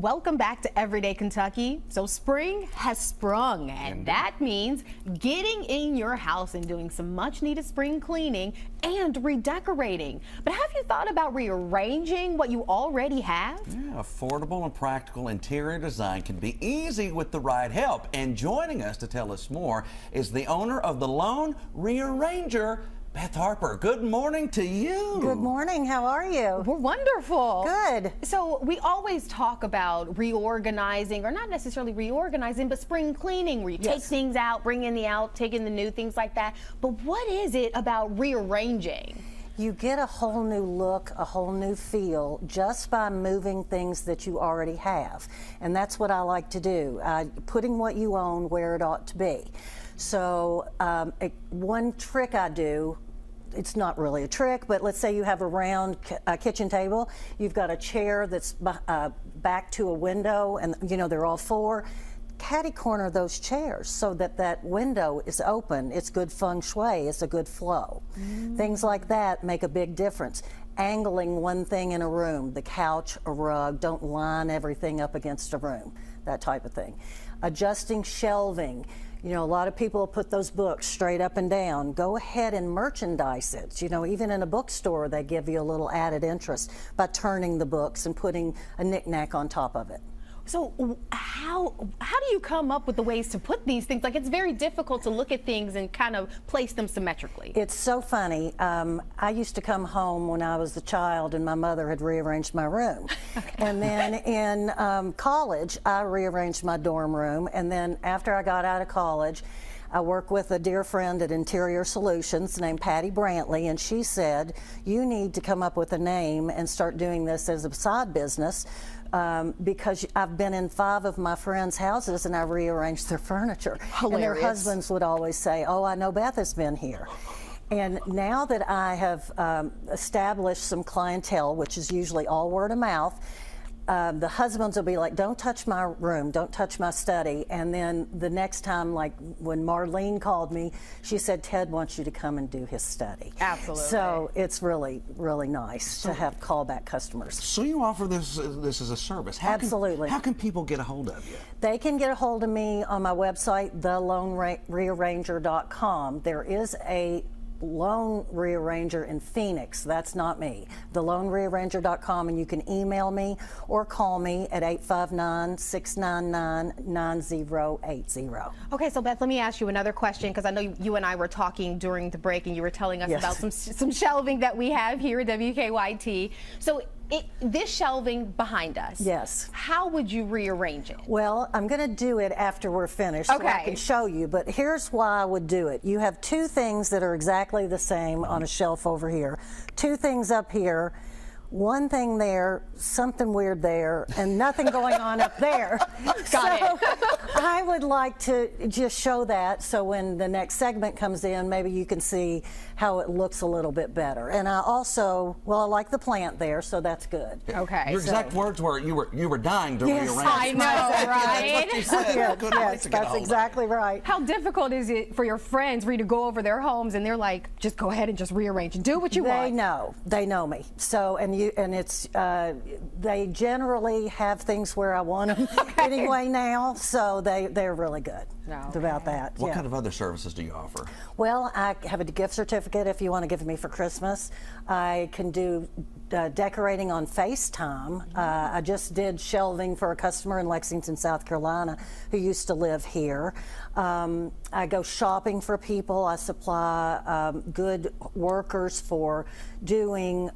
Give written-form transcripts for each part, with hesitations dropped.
Welcome back to Everyday Kentucky. So spring has sprung, and that means getting in your house and doing some much needed spring cleaning and redecorating. But have you thought about rearranging what you already have? Yeah, affordable and practical interior design can be easy with the right help. And joining us to tell us more is the owner of the Lone Rearranger, Beth Harper. Good morning to you. Good morning. How are you? We're wonderful. Good. So we always talk about reorganizing, or not necessarily reorganizing, but spring cleaning, where you take things out, bring in the out, take in the new, things like that. But what is it about rearranging? You get a whole new look, a whole new feel just by moving things that you already have. And that's what I like to do, putting what you own where it ought to be. So one trick I do, it's not really a trick, but let's say you have a round kitchen table, you've got a chair that's back to a window, and you know they're all four. Catty corner those chairs so that that window is open. It's good feng shui, it's a good flow. Things like that make a big difference. Angling one thing in a room, the couch, a rug, don't line everything up against a room, that type of thing. Adjusting shelving. You know, a lot of people put those books straight up and down. Go ahead and merchandise it. You know, even in a bookstore, they give you a little added interest by turning the books and putting a knick-knack on top of it. So how do you come up with the ways to put these things? Like, it's very difficult to look at things and kind of place them symmetrically. It's so funny. I used to come home when I was a child and my mother had rearranged my room. And then in college, I rearranged my dorm room. And then after I got out of college, I work with a dear friend at Interior Solutions named Patty Brantley, and she said, you need to come up with a name and start doing this as a side business. Because I've been in 5 of my friends' houses and I rearranged their furniture. Hilarious. And their husbands would always say, oh, I know Beth has been here. And now that I have established some clientele, which is usually all word of mouth, the husbands will be like, don't touch my room, don't touch my study. And then the next time, like when Marlene called me, she said, Ted wants you to come and do his study. Absolutely. So it's really, really nice to have callback customers. So you offer this as a service. Absolutely. How can people get a hold of you? They can get a hold of me on my website, thelonerearranger.com. There is a Lone Rearranger in Phoenix. That's not me. thelonerearranger.com, and you can email me or call me at 859-699-9080. Okay, so Beth, let me ask you another question, because I know you and I were talking during the break and you were telling us about some shelving that we have here at WKYT. So this shelving behind us, how would you rearrange it? Well, I'm going to do it after we're finished so I can show you, but here's why I would do it. You have 2 things that are exactly the same on a shelf over here, 2 things up here, 1 thing there, something weird there, and nothing going on up there. Got it. I would like to just show that so when the next segment comes in, maybe you can see how it looks a little bit better. And I also, well, I like the plant there, so that's good. Okay. Your exact words were, you were dying to rearrange. I know, right? That's what you said. Yes, that's exactly right. How difficult is it for your friends for you to go over their homes and they're like, just go ahead and just rearrange and do what you want? They know me. So, and it's, they generally have things where I want them anyway now, so they're really good about that. What kind of other services do you offer? Well, I have a gift certificate if you want to give me for Christmas. I can do decorating on FaceTime. I just did shelving for a customer in Lexington, South Carolina, who used to live here. I go shopping for people. I supply good workers for doing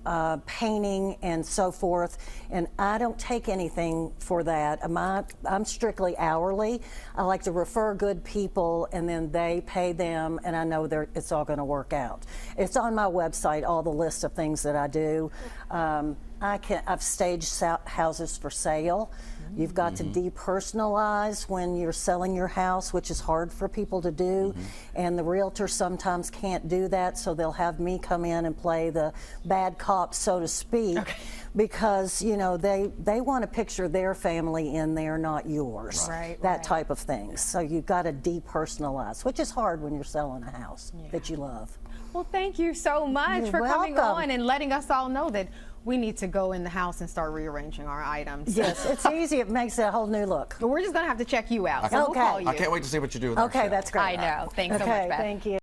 painting and so forth, and I don't take anything for that. I'm strictly hourly. I like to refer good people, and then they pay them, and I know it's all going to work out. It's on my website, all the list of things that I do. I've staged houses for sale. You've got to depersonalize when you're selling your house, which is hard for people to do. And the realtor sometimes can't do that, so they'll have me come in and play the bad cop, so to speak, because, you know, they want to picture their family in there, not yours. That type of thing. So you've got to depersonalize, which is hard when you're selling a house that you love. Well, thank you so much for coming on and letting us all know that We need to go in the house and start rearranging our items. Yes, it's easy. It makes a whole new look. But we're just going to have to check you out. So we'll Okay. call you. I can't wait to see what you do with our Okay, shelf. that's great. I know. Thanks so Okay, much, Beth. thank you.